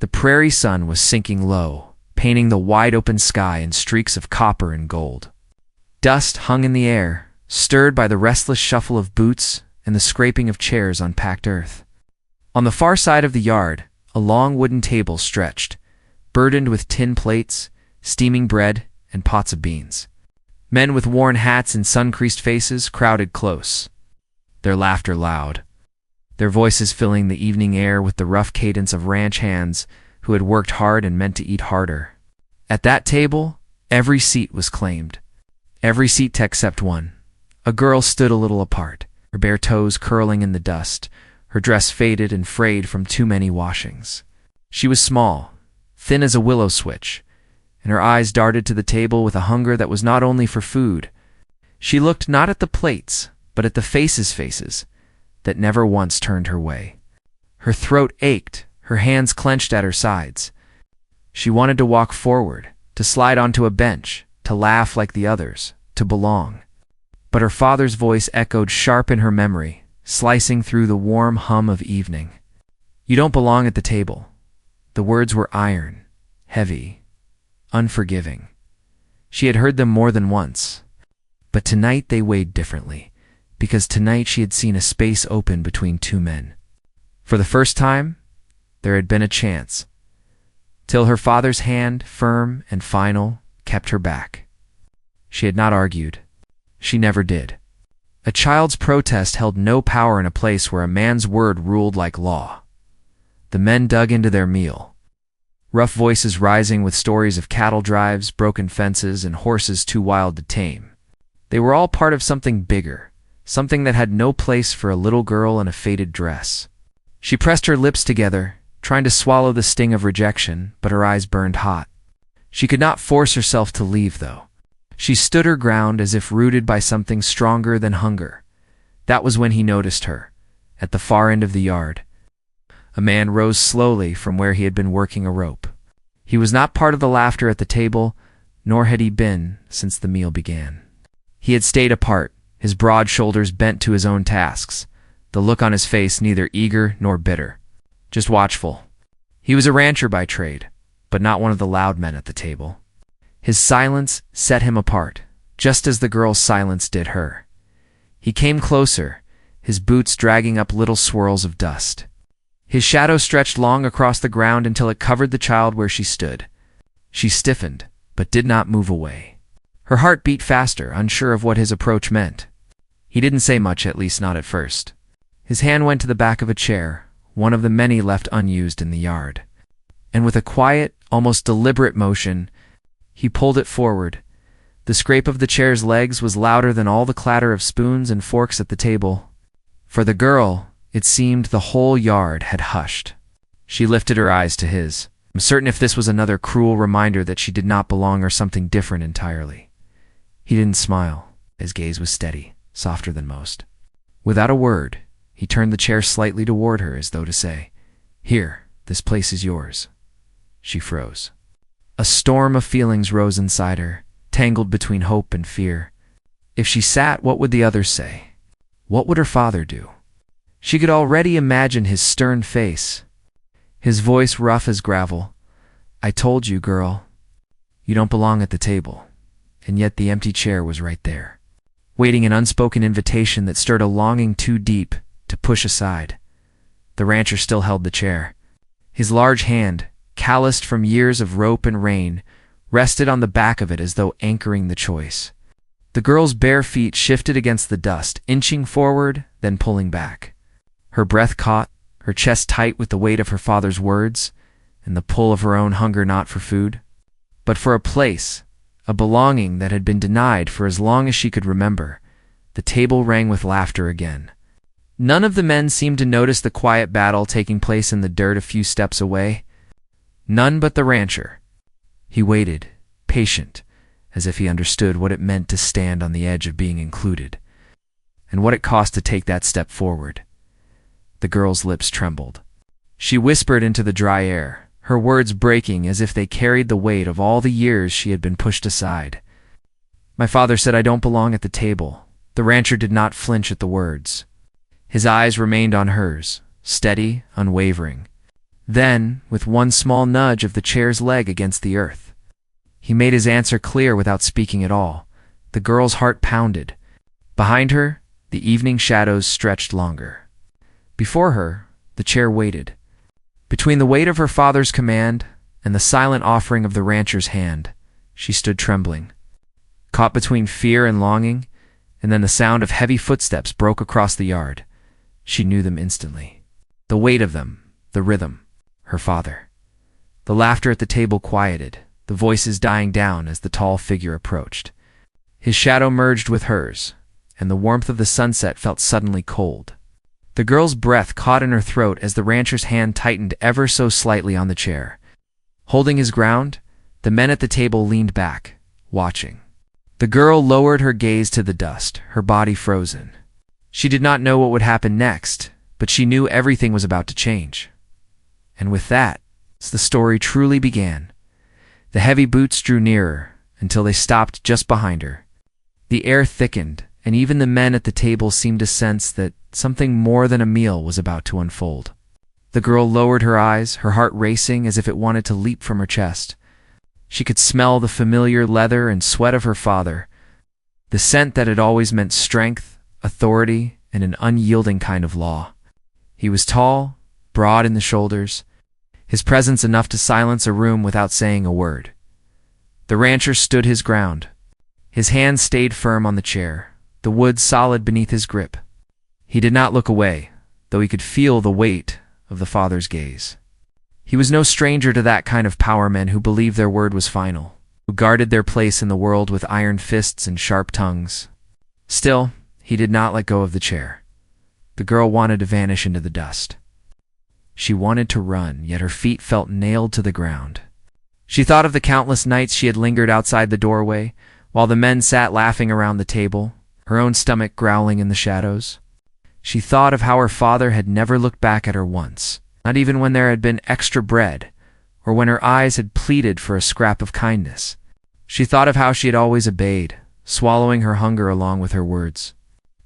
The prairie sun was sinking low, painting the wide-open sky in streaks of copper and gold. Dust hung in the air, stirred by the restless shuffle of boots and the scraping of chairs on packed earth. On the far side of the yard, a long wooden table stretched, burdened with tin plates, steaming bread, and pots of beans. Men with worn hats and sun-creased faces crowded close, their laughter loud, their voices filling the evening air with the rough cadence of ranch hands who had worked hard and meant to eat harder. At that table, every seat was claimed. Every seat except one. A girl stood a little apart, her bare toes curling in the dust, her dress faded and frayed from too many washings. She was small, thin as a willow switch, and her eyes darted to the table with a hunger that was not only for food. She looked not at the plates, but at the faces that never once turned her way. Her throat ached, her hands clenched at her sides. She wanted to walk forward, to slide onto a bench, to laugh like the others, to belong. But her father's voice echoed sharp in her memory, slicing through the warm hum of evening. "You don't belong at the table." The words were iron, heavy, unforgiving. She had heard them more than once. But tonight they weighed differently, because tonight she had seen a space open between two men. For the first time, there had been a chance, till her father's hand, firm and final, kept her back. She had not argued. She never did. A child's protest held no power in a place where a man's word ruled like law. The men dug into their meal, rough voices rising with stories of cattle drives, broken fences, and horses too wild to tame. They were all part of something bigger, something that had no place for a little girl in a faded dress. She pressed her lips together, trying to swallow the sting of rejection, but her eyes burned hot. She could not force herself to leave, though. She stood her ground as if rooted by something stronger than hunger. That was when he noticed her, at the far end of the yard. A man rose slowly from where he had been working a rope. He was not part of the laughter at the table, nor had he been since the meal began. He had stayed apart, his broad shoulders bent to his own tasks, the look on his face neither eager nor bitter, just watchful. He was a rancher by trade, but not one of the loud men at the table. His silence set him apart, just as the girl's silence did her. He came closer, his boots dragging up little swirls of dust. His shadow stretched long across the ground until it covered the child where she stood. She stiffened, but did not move away. Her heart beat faster, unsure of what his approach meant. He didn't say much, at least not at first. His hand went to the back of a chair, one of the many left unused in the yard. And with a quiet, almost deliberate motion, he pulled it forward. The scrape of the chair's legs was louder than all the clatter of spoons and forks at the table. For the girl, it seemed the whole yard had hushed. She lifted her eyes to his, certain if this was another cruel reminder that she did not belong or something different entirely. He didn't smile. His gaze was steady, softer than most. Without a word, he turned the chair slightly toward her as though to say, "Here, this place is yours." She froze. A storm of feelings rose inside her, tangled between hope and fear. If she sat, what would the others say? What would her father do? She could already imagine his stern face, his voice rough as gravel. "I told you, girl, you don't belong at the table." And yet the empty chair was right there, waiting an unspoken invitation that stirred a longing too deep to push aside. The rancher still held the chair. His large hand, calloused from years of rope and rain, rested on the back of it as though anchoring the choice. The girl's bare feet shifted against the dust, inching forward, then pulling back. Her breath caught, her chest tight with the weight of her father's words, and the pull of her own hunger not for food, but for a place, a belonging that had been denied for as long as she could remember. The table rang with laughter again. None of the men seemed to notice the quiet battle taking place in the dirt a few steps away. None but the rancher. He waited, patient, as if he understood what it meant to stand on the edge of being included, and what it cost to take that step forward. The girl's lips trembled. She whispered into the dry air, her words breaking as if they carried the weight of all the years she had been pushed aside. "My father said I don't belong at the table." The rancher did not flinch at the words. His eyes remained on hers, steady, unwavering. Then, with one small nudge of the chair's leg against the earth, he made his answer clear without speaking at all. The girl's heart pounded. Behind her, the evening shadows stretched longer. Before her, the chair waited. Between the weight of her father's command and the silent offering of the rancher's hand, she stood trembling, caught between fear and longing, and then the sound of heavy footsteps broke across the yard. She knew them instantly. The weight of them, the rhythm, her father. The laughter at the table quieted, the voices dying down as the tall figure approached. His shadow merged with hers, and the warmth of the sunset felt suddenly cold. The girl's breath caught in her throat as the rancher's hand tightened ever so slightly on the chair. Holding his ground, the men at the table leaned back, watching. The girl lowered her gaze to the dust, her body frozen. She did not know what would happen next, but she knew everything was about to change. And with that, the story truly began. The heavy boots drew nearer until they stopped just behind her. The air thickened, and even the men at the table seemed to sense that something more than a meal was about to unfold. The girl lowered her eyes, her heart racing as if it wanted to leap from her chest. She could smell the familiar leather and sweat of her father, the scent that had always meant strength, authority, and an unyielding kind of law. He was tall, broad in the shoulders, his presence enough to silence a room without saying a word. The rancher stood his ground. His hand stayed firm on the chair, the wood solid beneath his grip. He did not look away, though he could feel the weight of the father's gaze. He was no stranger to that kind of power men who believed their word was final, who guarded their place in the world with iron fists and sharp tongues. Still, he did not let go of the chair. The girl wanted to vanish into the dust. She wanted to run, yet her feet felt nailed to the ground. She thought of the countless nights she had lingered outside the doorway, while the men sat laughing around the table, her own stomach growling in the shadows. She thought of how her father had never looked back at her once, not even when there had been extra bread, or when her eyes had pleaded for a scrap of kindness. She thought of how she had always obeyed, swallowing her hunger along with her words.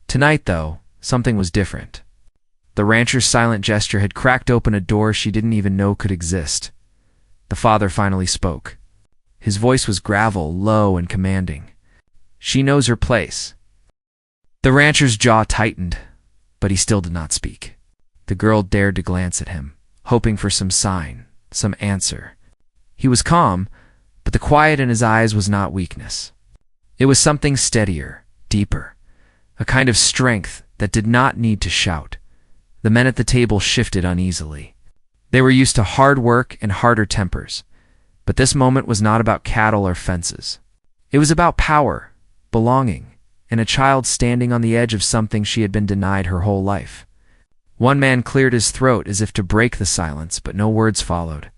Tonight, though, something was different. The rancher's silent gesture had cracked open a door she didn't even know could exist. The father finally spoke. His voice was gravel, low, and commanding. "She knows her place." The rancher's jaw tightened, but he still did not speak. The girl dared to glance at him, hoping for some sign, some answer. He was calm, but the quiet in his eyes was not weakness. It was something steadier, deeper, a kind of strength that did not need to shout. The men at the table shifted uneasily. They were used to hard work and harder tempers, but this moment was not about cattle or fences. It was about power, belonging, and a child standing on the edge of something she had been denied her whole life. One man cleared his throat as if to break the silence, but no words followed.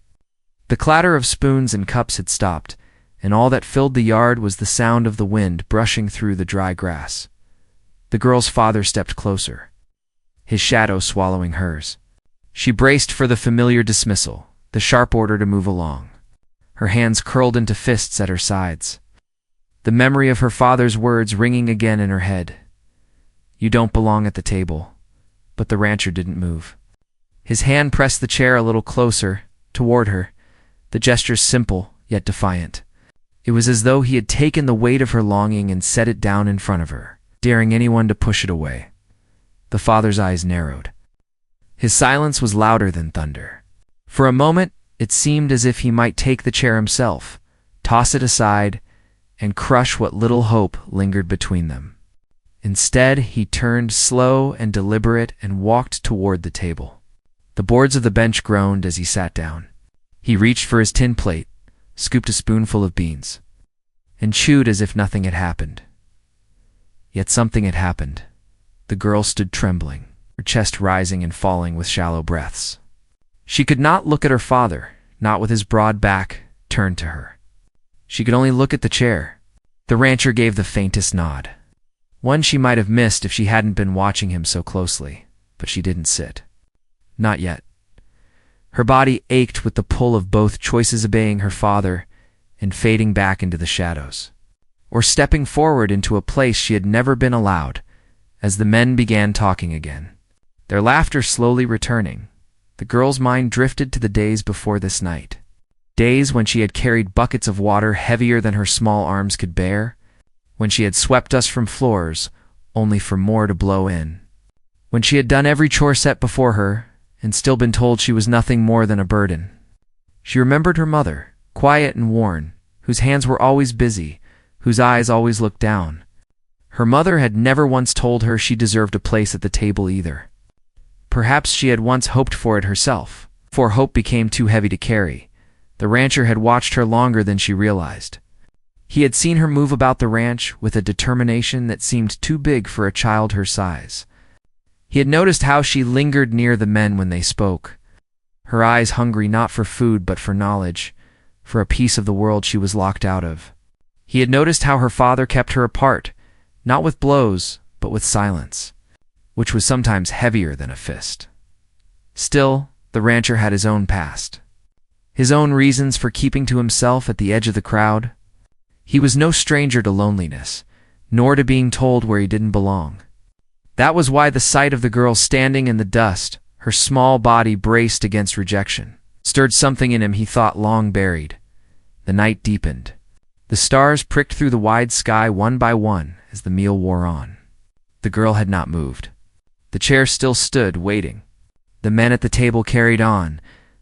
The clatter of spoons and cups had stopped, and all that filled the yard was the sound of the wind brushing through the dry grass. The girl's father stepped closer, his shadow swallowing hers. She braced for the familiar dismissal, the sharp order to move along. Her hands curled into fists at her sides, the memory of her father's words ringing again in her head. "You don't belong at the table." But the rancher didn't move. His hand pressed the chair a little closer, toward her, the gesture simple yet defiant. It was as though he had taken the weight of her longing and set it down in front of her, daring anyone to push it away. The father's eyes narrowed. His silence was louder than thunder. For a moment, it seemed as if he might take the chair himself, toss it aside, and crush what little hope lingered between them. Instead, he turned slow and deliberate and walked toward the table. The boards of the bench groaned as he sat down. He reached for his tin plate, scooped a spoonful of beans, and chewed as if nothing had happened. Yet something had happened. The girl stood trembling, her chest rising and falling with shallow breaths. She could not look at her father, not with his broad back turned to her. She could only look at the chair. The rancher gave the faintest nod, one she might have missed if she hadn't been watching him so closely, but she didn't sit. Not yet. Her body ached with the pull of both choices, obeying her father and fading back into the shadows, or stepping forward into a place she had never been allowed, as the men began talking again, their laughter slowly returning, the girl's mind drifted to the days before this night. Days when she had carried buckets of water heavier than her small arms could bear, when she had swept dust from floors, only for more to blow in. When she had done every chore set before her, and still been told she was nothing more than a burden. She remembered her mother, quiet and worn, whose hands were always busy, whose eyes always looked down. Her mother had never once told her she deserved a place at the table either. Perhaps she had once hoped for it herself, for hope became too heavy to carry. The rancher had watched her longer than she realized. He had seen her move about the ranch with a determination that seemed too big for a child her size. He had noticed how she lingered near the men when they spoke, her eyes hungry not for food but for knowledge, for a piece of the world she was locked out of. He had noticed how her father kept her apart, not with blows, but with silence, which was sometimes heavier than a fist. Still, the rancher had his own past, his own reasons for keeping to himself at the edge of the crowd. He was no stranger to loneliness, nor to being told where he didn't belong. That was why the sight of the girl standing in the dust, her small body braced against rejection, stirred something in him he thought long buried. The night deepened. The stars pricked through the wide sky one by one as the meal wore on. The girl had not moved. The chair still stood, waiting. The men at the table carried on,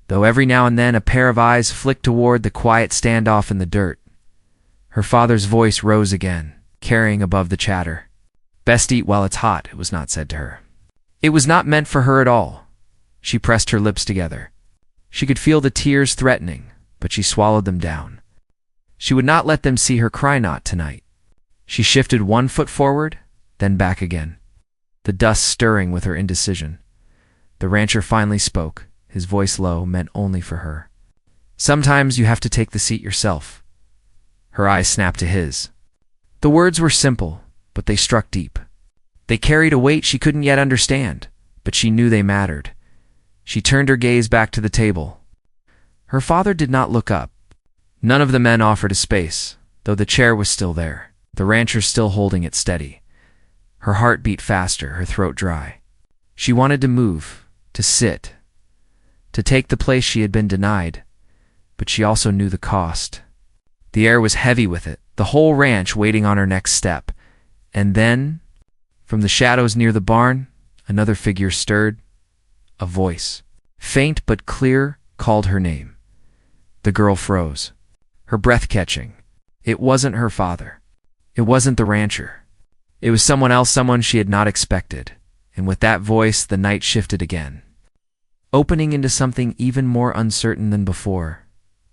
though every now and then a pair of eyes flicked toward the quiet standoff in the dirt. Her father's voice rose again, carrying above the chatter. "Best eat while it's hot," it was not said to her. It was not meant for her at all. She pressed her lips together. She could feel the tears threatening, but she swallowed them down. She would not let them see her cry not tonight. She shifted one foot forward, then back again, the dust stirring with her indecision. The rancher finally spoke, his voice low, meant only for her. "Sometimes you have to take the seat yourself." Her eyes snapped to his. The words were simple, but they struck deep. They carried a weight she couldn't yet understand, but she knew they mattered. She turned her gaze back to the table. Her father did not look up. None of the men offered a space, though the chair was still there, the rancher still holding it steady. Her heart beat faster, her throat dry. She wanted to move, to sit, to take the place she had been denied, but she also knew the cost. The air was heavy with it, the whole ranch waiting on her next step. And then, from the shadows near the barn, another figure stirred. A voice, faint but clear, called her name. The girl froze, her breath catching. It wasn't her father. It wasn't the rancher. It was someone else, someone she had not expected. And with that voice, the night shifted again, opening into something even more uncertain than before.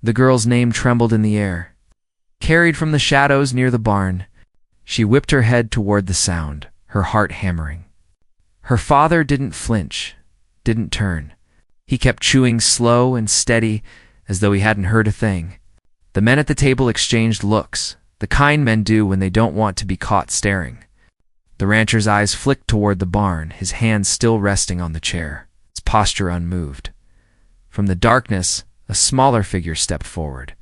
The girl's name trembled in the air. Carried from the shadows near the barn, she whipped her head toward the sound, her heart hammering. Her father didn't flinch, didn't turn. He kept chewing slow and steady, as though he hadn't heard a thing. The men at the table exchanged looks, the kind men do when they don't want to be caught staring. The rancher's eyes flicked toward the barn, his hands still resting on the chair, its posture unmoved. From the darkness, a smaller figure stepped forward.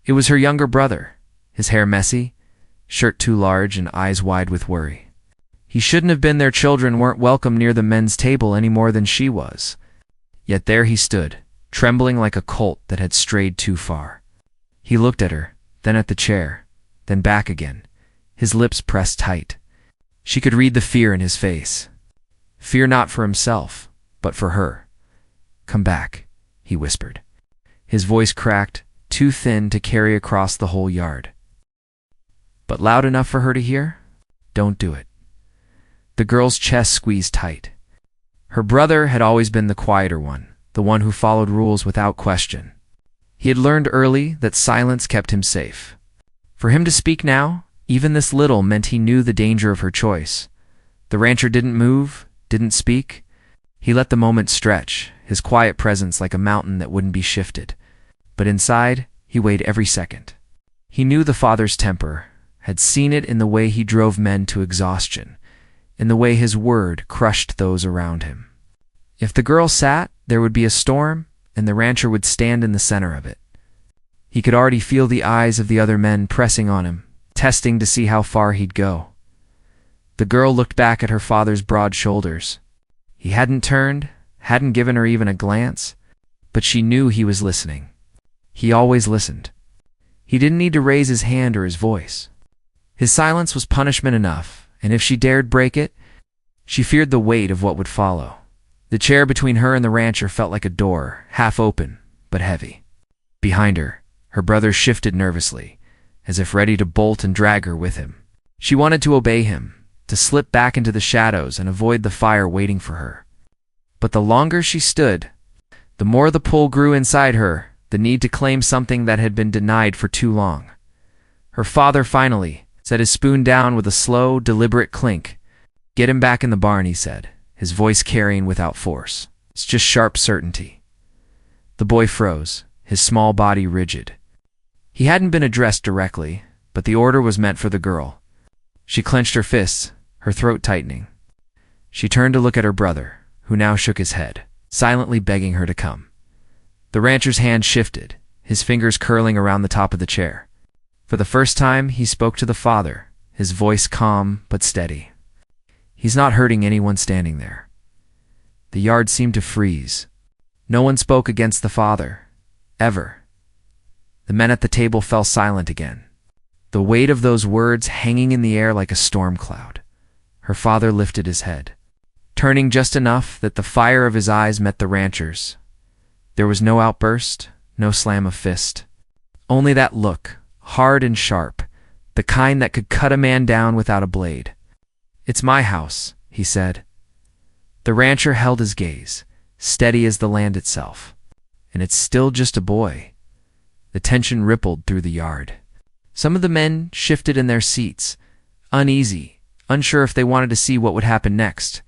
It was her younger brother, his hair messy, shirt too large, and eyes wide with worry. He shouldn't have been. Their children weren't welcome near the men's table any more than she was. Yet there he stood, trembling like a colt that had strayed too far. He looked at her, then at the chair, then back again, his lips pressed tight. She could read the fear in his face. Fear not for himself, but for her. "Come back," he whispered. His voice cracked, too thin to carry across the whole yard, but loud enough for her to hear. "Don't do it." The girl's chest squeezed tight. Her brother had always been the quieter one, the one who followed rules without question. He had learned early that silence kept him safe. For him to speak now, even this little, meant he knew the danger of her choice. The rancher didn't move, didn't speak. He let the moment stretch, his quiet presence like a mountain that wouldn't be shifted. But inside, he weighed every second. He knew the father's temper, had seen it in the way he drove men to exhaustion, in the way his word crushed those around him. If the girl sat, there would be a storm, and the rancher would stand in the center of it. He could already feel the eyes of the other men pressing on him, testing to see how far he'd go. The girl looked back at her father's broad shoulders. He hadn't turned, hadn't given her even a glance, but she knew he was listening. He always listened. He didn't need to raise his hand or his voice. His silence was punishment enough, and if she dared break it, she feared the weight of what would follow. The chair between her and the rancher felt like a door, half open, but heavy. Behind her, her brother shifted nervously, as if ready to bolt and drag her with him. She wanted to obey him, to slip back into the shadows and avoid the fire waiting for her. But the longer she stood, the more the pull grew inside her, the need to claim something that had been denied for too long. Her father finally set his spoon down with a slow, deliberate clink. "Get him back in the barn," he said, his voice carrying without force. "It's just sharp certainty." The boy froze, his small body rigid. He hadn't been addressed directly, but the order was meant for the girl. She clenched her fists, her throat tightening. She turned to look at her brother, who now shook his head, silently begging her to come. The rancher's hand shifted, his fingers curling around the top of the chair. For the first time, he spoke to the father, his voice calm but steady. "He's not hurting anyone standing there." The yard seemed to freeze. No one spoke against the father, ever. The men at the table fell silent again, the weight of those words hanging in the air like a storm cloud. Her father lifted his head, turning just enough that the fire of his eyes met the rancher's. There was no outburst, no slam of fist. Only that look, hard and sharp, the kind that could cut a man down without a blade. "It's my house," he said. The rancher held his gaze, steady as the land itself. "And it's still just a boy." The tension rippled through the yard. Some of the men shifted in their seats, uneasy, unsure if they wanted to see what would happen next.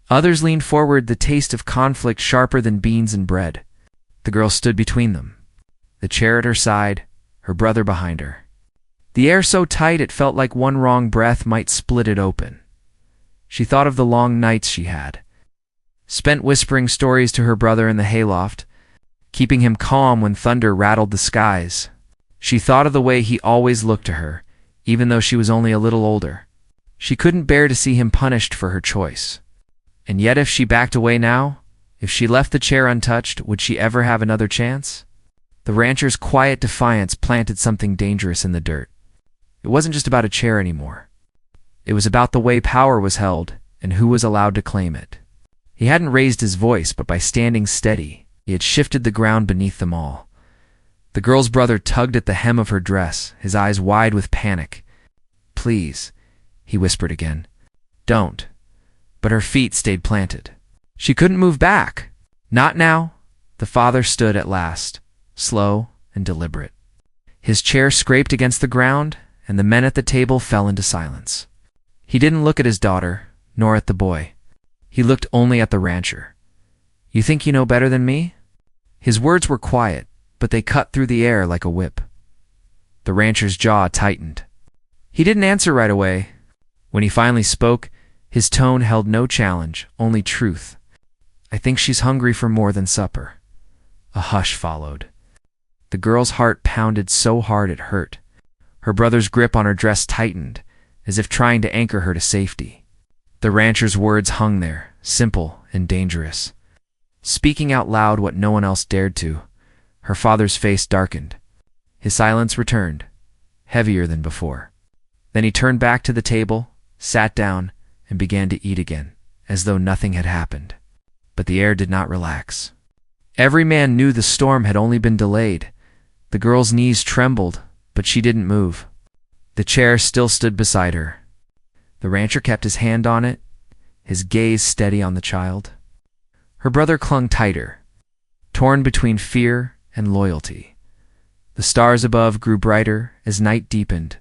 Others leaned forward, the taste of conflict sharper than beans and bread. The girl stood between them, the chair at her side, her brother behind her. The air so tight it felt like one wrong breath might split it open. She thought of the long nights she had spent whispering stories to her brother in the hayloft, keeping him calm when thunder rattled the skies. She thought of the way he always looked to her, even though she was only a little older. She couldn't bear to see him punished for her choice. And yet if she backed away now, if she left the chair untouched, would she ever have another chance? The rancher's quiet defiance planted something dangerous in the dirt. It wasn't just about a chair anymore. It was about the way power was held and who was allowed to claim it. He hadn't raised his voice, but by standing steady, he had shifted the ground beneath them all. The girl's brother tugged at the hem of her dress, his eyes wide with panic. "Please," he whispered again. "Don't." But her feet stayed planted. She couldn't move back. Not now. The father stood at last, slow and deliberate. His chair scraped against the ground, and the men at the table fell into silence. He didn't look at his daughter, nor at the boy. He looked only at the rancher. "You think you know better than me?" His words were quiet, but they cut through the air like a whip. The rancher's jaw tightened. He didn't answer right away. When he finally spoke, his tone held no challenge, only truth. "I think she's hungry for more than supper." A hush followed. The girl's heart pounded so hard it hurt. Her brother's grip on her dress tightened, as if trying to anchor her to safety. The rancher's words hung there, simple and dangerous. Speaking out loud what no one else dared to, her father's face darkened. His silence returned, heavier than before. Then he turned back to the table, sat down, and began to eat again, as though nothing had happened. But the air did not relax. Every man knew the storm had only been delayed. The girl's knees trembled, but she didn't move. The chair still stood beside her. The rancher kept his hand on it, his gaze steady on the child. Her brother clung tighter, torn between fear and loyalty. The stars above grew brighter as night deepened,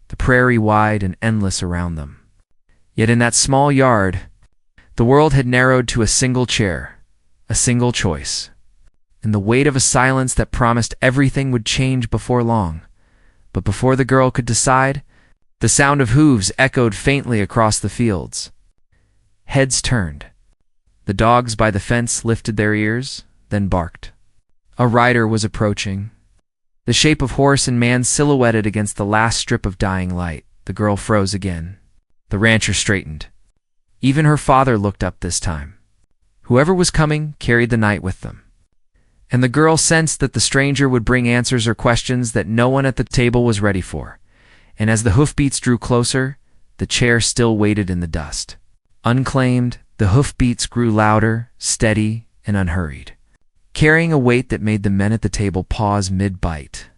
the prairie wide and endless around them. Yet in that small yard, the world had narrowed to a single chair, a single choice, and the weight of a silence that promised everything would change before long. But before the girl could decide, the sound of hooves echoed faintly across the fields. Heads turned. The dogs by the fence lifted their ears, then barked. A rider was approaching, the shape of horse and man silhouetted against the last strip of dying light. The girl froze again. The rancher straightened. Even her father looked up this time. Whoever was coming carried the night with them. And the girl sensed that the stranger would bring answers or questions that no one at the table was ready for. And as the hoofbeats drew closer, the chair still waited in the dust. Unclaimed, the hoofbeats grew louder, steady, and unhurried, carrying a weight that made the men at the table pause mid-bite.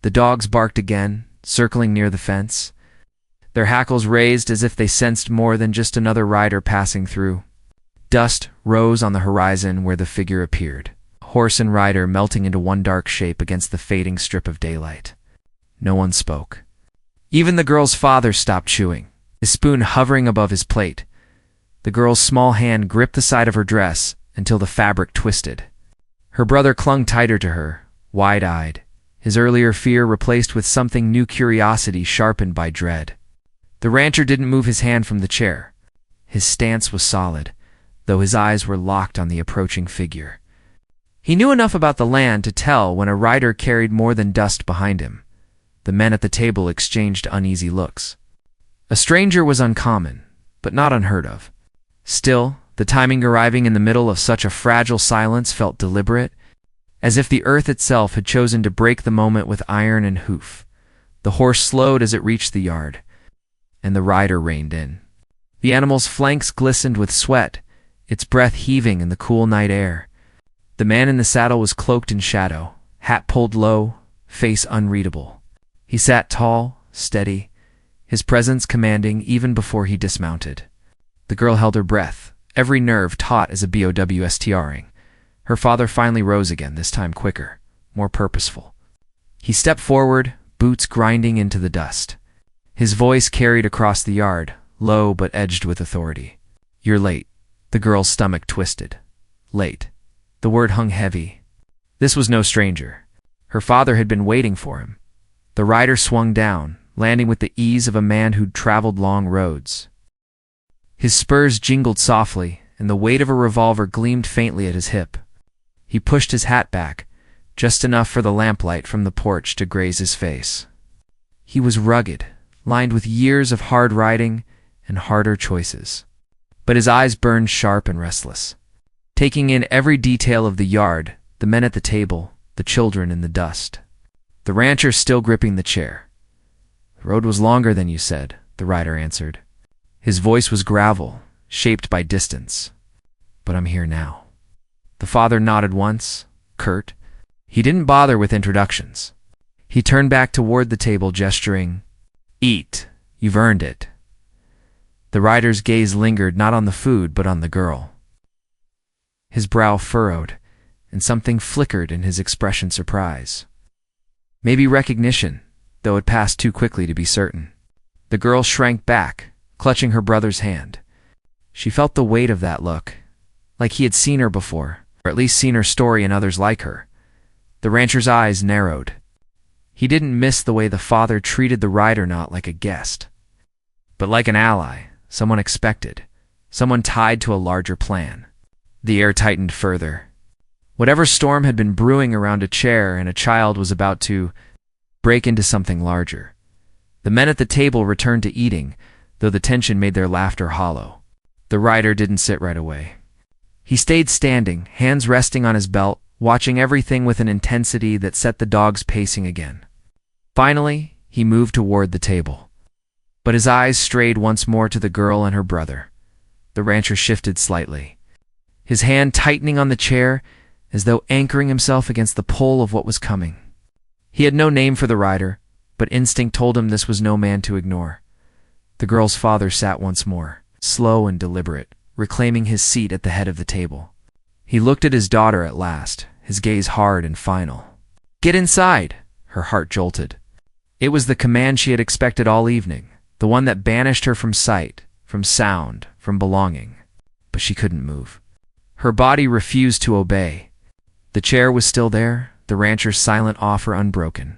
The dogs barked again, circling near the fence, their hackles raised as if they sensed more than just another rider passing through. Dust rose on the horizon where the figure appeared, horse and rider melting into one dark shape against the fading strip of daylight. No one spoke. Even the girl's father stopped chewing, his spoon hovering above his plate. The girl's small hand gripped the side of her dress until the fabric twisted. Her brother clung tighter to her, wide-eyed, his earlier fear replaced with something new, curiosity sharpened by dread. The rancher didn't move his hand from the chair. His stance was solid, though his eyes were locked on the approaching figure. He knew enough about the land to tell when a rider carried more than dust behind him. The men at the table exchanged uneasy looks. A stranger was uncommon, but not unheard of. Still, the timing arriving in the middle of such a fragile silence felt deliberate, as if the earth itself had chosen to break the moment with iron and hoof. The horse slowed as it reached the yard, and the rider reined in. The animal's flanks glistened with sweat, its breath heaving in the cool night air. The man in the saddle was cloaked in shadow, hat pulled low, face unreadable. He sat tall, steady, his presence commanding even before he dismounted. The girl held her breath, every nerve taut as a bowstring. Her father finally rose again, this time quicker, more purposeful. He stepped forward, boots grinding into the dust. His voice carried across the yard, low but edged with authority. "You're late." The girl's stomach twisted. Late. The word hung heavy. This was no stranger. Her father had been waiting for him. The rider swung down, landing with the ease of a man who'd traveled long roads. His spurs jingled softly, and the weight of a revolver gleamed faintly at his hip. He pushed his hat back, just enough for the lamplight from the porch to graze his face. He was rugged, lined with years of hard riding and harder choices. But his eyes burned sharp and restless, taking in every detail of the yard, the men at the table, the children in the dust. The rancher still gripping the chair. "The road was longer than you said," the rider answered. His voice was gravel, shaped by distance. "But I'm here now." The father nodded once, curt. He didn't bother with introductions. He turned back toward the table, gesturing, "Eat, you've earned it." The rider's gaze lingered not on the food but on the girl. His brow furrowed, and something flickered in his expression: surprise. Maybe recognition, though it passed too quickly to be certain. The girl shrank back, clutching her brother's hand. She felt the weight of that look, like he had seen her before, or at least seen her story in others like her. The rancher's eyes narrowed. He didn't miss the way the father treated the rider, not like a guest, but like an ally, someone expected, someone tied to a larger plan. The air tightened further. Whatever storm had been brewing around a chair and a child was about to break into something larger. The men at the table returned to eating, though the tension made their laughter hollow. The rider didn't sit right away. He stayed standing, hands resting on his belt, watching everything with an intensity that set the dogs pacing again. Finally, he moved toward the table. But his eyes strayed once more to the girl and her brother. The rancher shifted slightly, his hand tightening on the chair as though anchoring himself against the pull of what was coming. He had no name for the rider, but instinct told him this was no man to ignore. The girl's father sat once more, slow and deliberate, reclaiming his seat at the head of the table. He looked at his daughter at last, his gaze hard and final. "Get inside!" Her heart jolted. It was the command she had expected all evening, the one that banished her from sight, from sound, from belonging. But she couldn't move. Her body refused to obey. The chair was still there, the rancher's silent offer unbroken.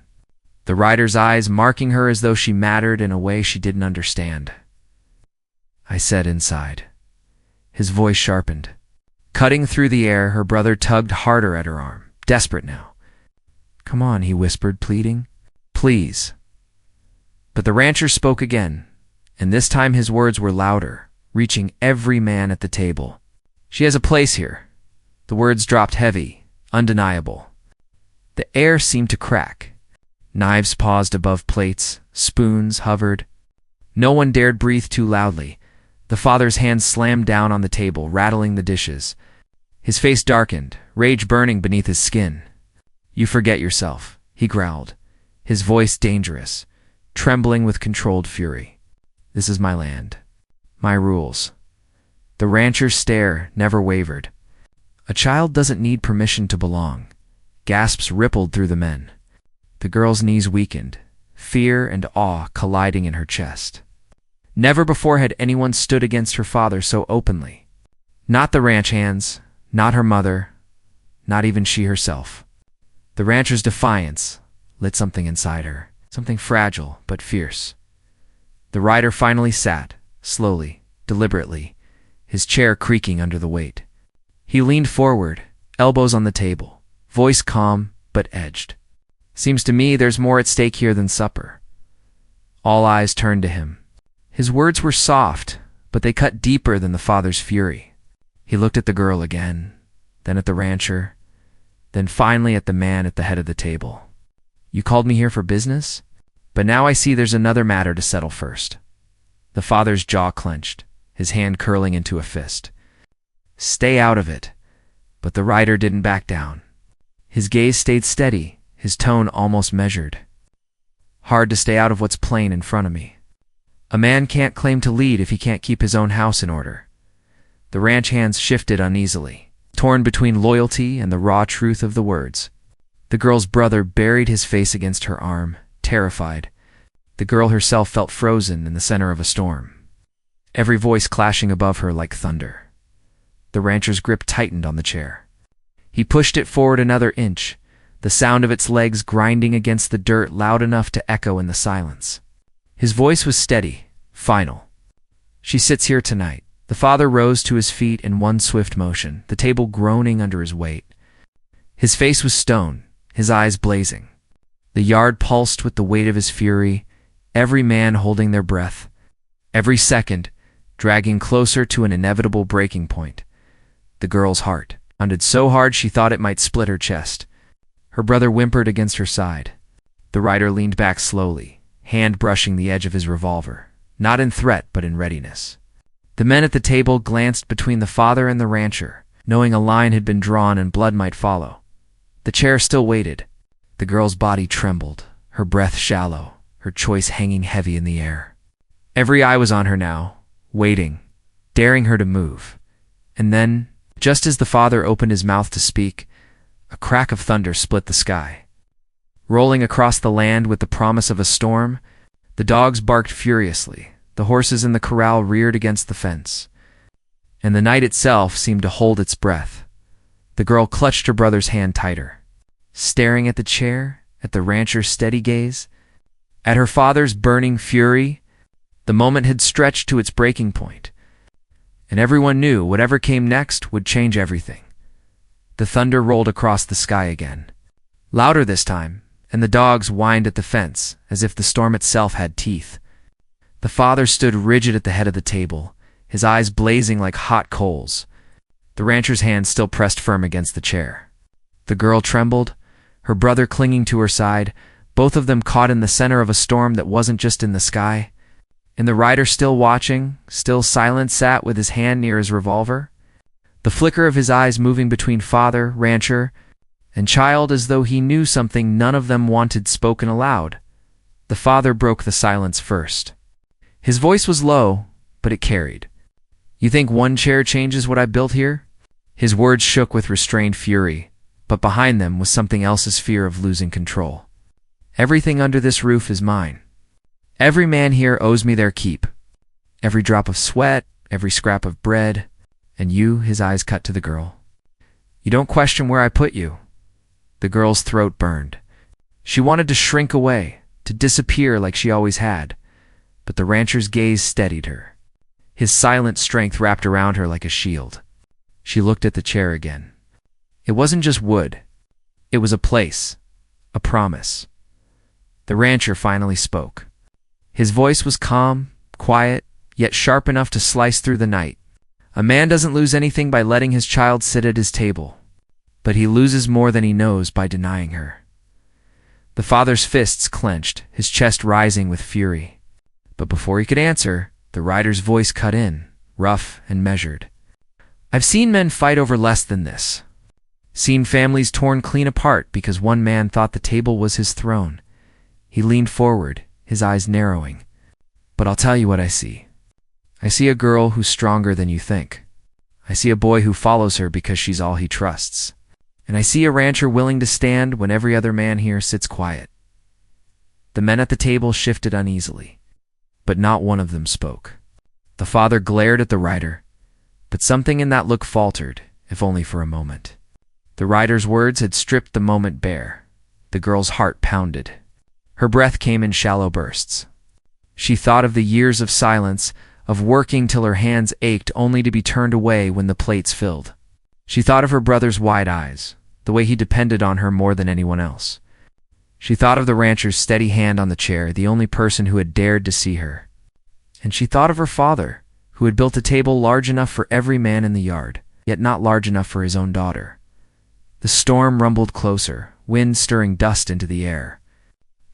The rider's eyes marking her as though she mattered in a way she didn't understand. "I said inside." His voice sharpened. Cutting through the air, her brother tugged harder at her arm, desperate now. "Come on," he whispered, pleading. "Please." But the rancher spoke again, and this time his words were louder, reaching every man at the table. She has a place here. The words dropped heavy, undeniable. The air seemed to crack. Knives paused above plates, spoons hovered. No one dared breathe too loudly. The father's hand slammed down on the table, rattling the dishes. His face darkened, rage burning beneath his skin. "You forget yourself," he growled, his voice dangerous, trembling with controlled fury. "This is my land. My rules." The rancher's stare never wavered. "A child doesn't need permission to belong." Gasps rippled through the men. The girl's knees weakened, fear and awe colliding in her chest. Never before had anyone stood against her father so openly. Not the ranch hands, not her mother, not even she herself. The rancher's defiance lit something inside her, something fragile but fierce. The rider finally sat, slowly, deliberately, his chair creaking under the weight. He leaned forward, elbows on the table, voice calm but edged. "Seems to me there's more at stake here than supper." All eyes turned to him. His words were soft, but they cut deeper than the father's fury. He looked at the girl again, then at the rancher, then finally at the man at the head of the table. "You called me here for business? But now I see there's another matter to settle first." The father's jaw clenched, his hand curling into a fist. "Stay out of it." But the rider didn't back down. His gaze stayed steady, his tone almost measured. "Hard to stay out of what's plain in front of me. A man can't claim to lead if he can't keep his own house in order." The ranch hands shifted uneasily, torn between loyalty and the raw truth of the words. The girl's brother buried his face against her arm, terrified. The girl herself felt frozen in the center of a storm, every voice clashing above her like thunder. The rancher's grip tightened on the chair. He pushed it forward another inch, the sound of its legs grinding against the dirt loud enough to echo in the silence. His voice was steady, final. "She sits here tonight." The father rose to his feet in one swift motion, the table groaning under his weight. His face was stone, his eyes blazing. The yard pulsed with the weight of his fury, every man holding their breath, every second dragging closer to an inevitable breaking point. The girl's heart pounded so hard she thought it might split her chest. Her brother whimpered against her side. The rider leaned back slowly, hand brushing the edge of his revolver, not in threat but in readiness. The men at the table glanced between the father and the rancher, knowing a line had been drawn and blood might follow. The chair still waited. The girl's body trembled, her breath shallow, her choice hanging heavy in the air. Every eye was on her now, waiting, daring her to move. And then, just as the father opened his mouth to speak, a crack of thunder split the sky. Rolling across the land with the promise of a storm, the dogs barked furiously, the horses in the corral reared against the fence, and the night itself seemed to hold its breath. The girl clutched her brother's hand tighter, staring at the chair, at the rancher's steady gaze, at her father's burning fury. The moment had stretched to its breaking point, and everyone knew whatever came next would change everything. The thunder rolled across the sky again, louder this time, and the dogs whined at the fence as if the storm itself had teeth. The father stood rigid at the head of the table, his eyes blazing like hot coals. The rancher's hand still pressed firm against the chair. The girl trembled, her brother clinging to her side, both of them caught in the center of a storm that wasn't just in the sky. And the rider, still watching, still silent, sat with his hand near his revolver, the flicker of his eyes moving between father, rancher, and child as though he knew something none of them wanted spoken aloud. The father broke the silence first. His voice was low, but it carried. "You think one chair changes what I built here?" His words shook with restrained fury, but behind them was something else's fear of losing control. "Everything under this roof is mine. Every man here owes me their keep. Every drop of sweat, every scrap of bread. And you," his eyes cut to the girl, "you don't question where I put you." The girl's throat burned. She wanted to shrink away, to disappear like she always had. But the rancher's gaze steadied her. His silent strength wrapped around her like a shield. She looked at the chair again. It wasn't just wood. It was a place, a promise. The rancher finally spoke. His voice was calm, quiet, yet sharp enough to slice through the night. A man doesn't lose anything by letting his child sit at his table, but he loses more than he knows by denying her. The father's fists clenched, his chest rising with fury. But before he could answer, the rider's voice cut in, rough and measured. I've seen men fight over less than this. Seen families torn clean apart because one man thought the table was his throne. He leaned forward, his eyes narrowing. But I'll tell you what I see. I see a girl who's stronger than you think. I see a boy who follows her because she's all he trusts. And I see a rancher willing to stand when every other man here sits quiet. The men at the table shifted uneasily, but not one of them spoke. The father glared at the rider, but something in that look faltered, if only for a moment. The rider's words had stripped the moment bare. The girl's heart pounded. Her breath came in shallow bursts. She thought of the years of silence, of working till her hands ached only to be turned away when the plates filled. She thought of her brother's wide eyes, the way he depended on her more than anyone else. She thought of the rancher's steady hand on the chair, the only person who had dared to see her. And she thought of her father, who had built a table large enough for every man in the yard, yet not large enough for his own daughter. The storm rumbled closer, wind stirring dust into the air.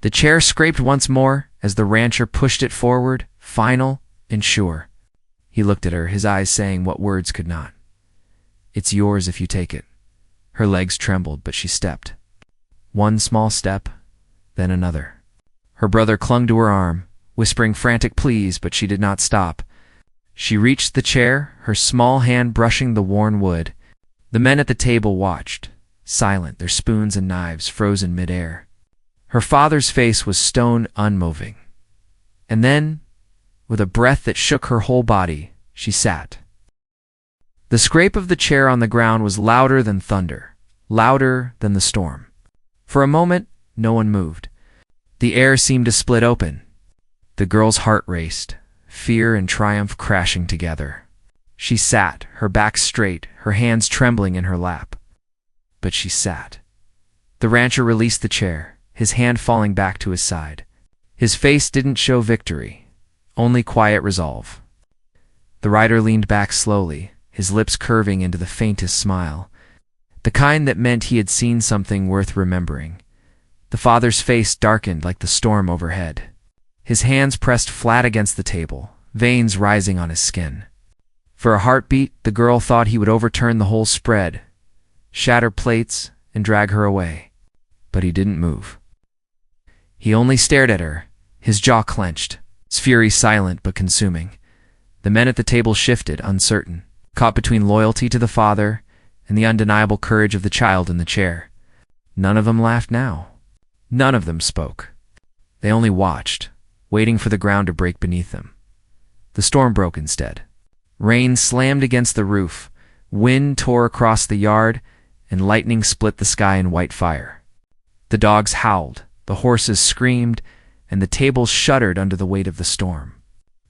The chair scraped once more as the rancher pushed it forward, final and sure. He looked at her, his eyes saying what words could not. It's yours if you take it. Her legs trembled, but she stepped. One small step, then another. Her brother clung to her arm, whispering frantic pleas, but she did not stop. She reached the chair, her small hand brushing the worn wood. The men at the table watched, silent, their spoons and knives frozen mid-air. Her father's face was stone unmoving. And then, with a breath that shook her whole body, she sat. The scrape of the chair on the ground was louder than thunder, louder than the storm. For a moment, no one moved. The air seemed to split open. The girl's heart raced, fear and triumph crashing together. She sat, her back straight, her hands trembling in her lap. But she sat. The rancher released the chair, his hand falling back to his side. His face didn't show victory, only quiet resolve. The rider leaned back slowly, his lips curving into the faintest smile, the kind that meant he had seen something worth remembering. The father's face darkened like the storm overhead. His hands pressed flat against the table, veins rising on his skin. For a heartbeat, the girl thought he would overturn the whole spread, shatter plates, and drag her away. But he didn't move. He only stared at her, his jaw clenched, his fury silent but consuming. The men at the table shifted, uncertain, caught between loyalty to the father and the undeniable courage of the child in the chair. None of them laughed now. None of them spoke. They only watched, waiting for the ground to break beneath them. The storm broke instead. Rain slammed against the roof, wind tore across the yard, and lightning split the sky in white fire. The dogs howled, the horses screamed, and the tables shuddered under the weight of the storm.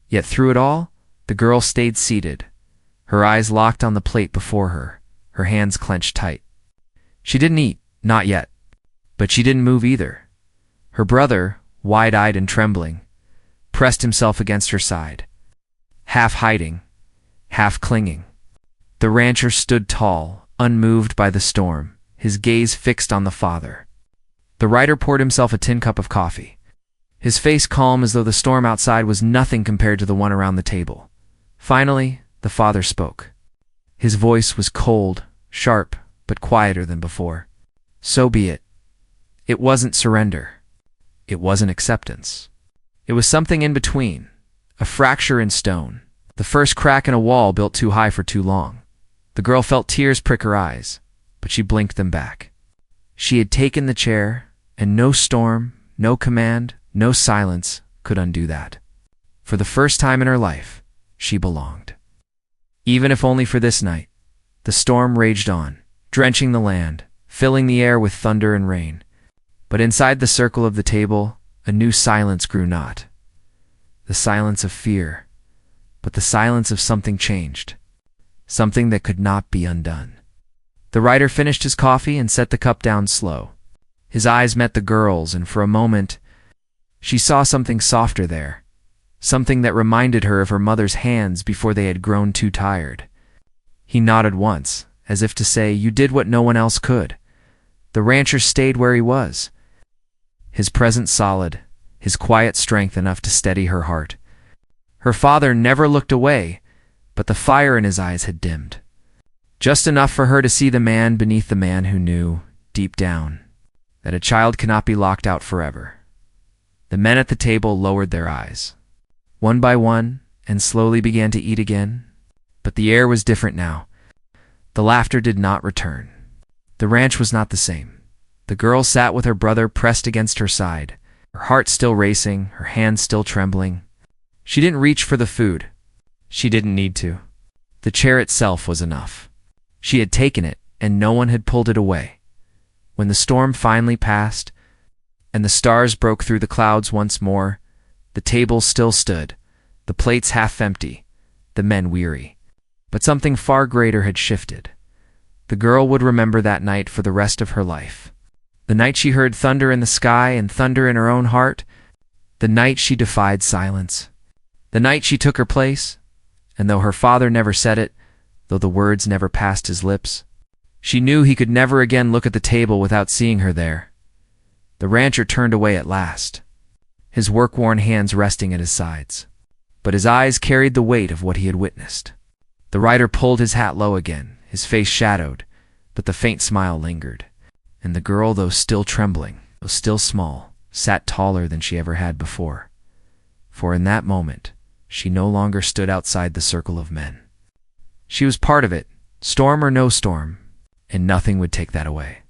Yet through it all, the girl stayed seated, her eyes locked on the plate before her, her hands clenched tight. She didn't eat, not yet, but she didn't move either. Her brother, wide-eyed and trembling, pressed himself against her side, half hiding, half clinging. The rancher stood tall, unmoved by the storm, his gaze fixed on the father. The rider poured himself a tin cup of coffee, his face calm as though the storm outside was nothing compared to the one around the table. Finally, the father spoke. His voice was cold, sharp, but quieter than before. So be it. It wasn't surrender. It wasn't acceptance. It was something in between, a fracture in stone, the first crack in a wall built too high for too long. The girl felt tears prick her eyes, but she blinked them back. She had taken the chair, and no storm, no command, no silence could undo that. For the first time in her life, she belonged. Even if only for this night. The storm raged on, drenching the land, filling the air with thunder and rain. But inside the circle of the table, a new silence grew not. The silence of fear, but the silence of something changed, something that could not be undone. The rider finished his coffee and set the cup down slow. His eyes met the girl's, and for a moment, she saw something softer there, something that reminded her of her mother's hands before they had grown too tired. He nodded once, as if to say, "You did what no one else could." The rancher stayed where he was, his presence solid, his quiet strength enough to steady her heart. Her father never looked away, but the fire in his eyes had dimmed. Just enough for her to see the man beneath the man who knew, deep down, that a child cannot be locked out forever. The men at the table lowered their eyes, one by one, and slowly began to eat again. But the air was different now. The laughter did not return. The ranch was not the same. The girl sat with her brother pressed against her side, her heart still racing, her hands still trembling. She didn't reach for the food. She didn't need to. The chair itself was enough. She had taken it, and no one had pulled it away. When the storm finally passed, and the stars broke through the clouds once more, the table still stood, the plates half empty, the men weary. But something far greater had shifted. The girl would remember that night for the rest of her life. The night she heard thunder in the sky and thunder in her own heart. The night she defied silence. The night she took her place, and though her father never said it, though the words never passed his lips, she knew he could never again look at the table without seeing her there. The rancher turned away at last, his work-worn hands resting at his sides. But his eyes carried the weight of what he had witnessed. The rider pulled his hat low again, his face shadowed, but the faint smile lingered. And the girl, though still trembling, though still small, sat taller than she ever had before. For in that moment, she no longer stood outside the circle of men. She was part of it, storm or no storm, and nothing would take that away.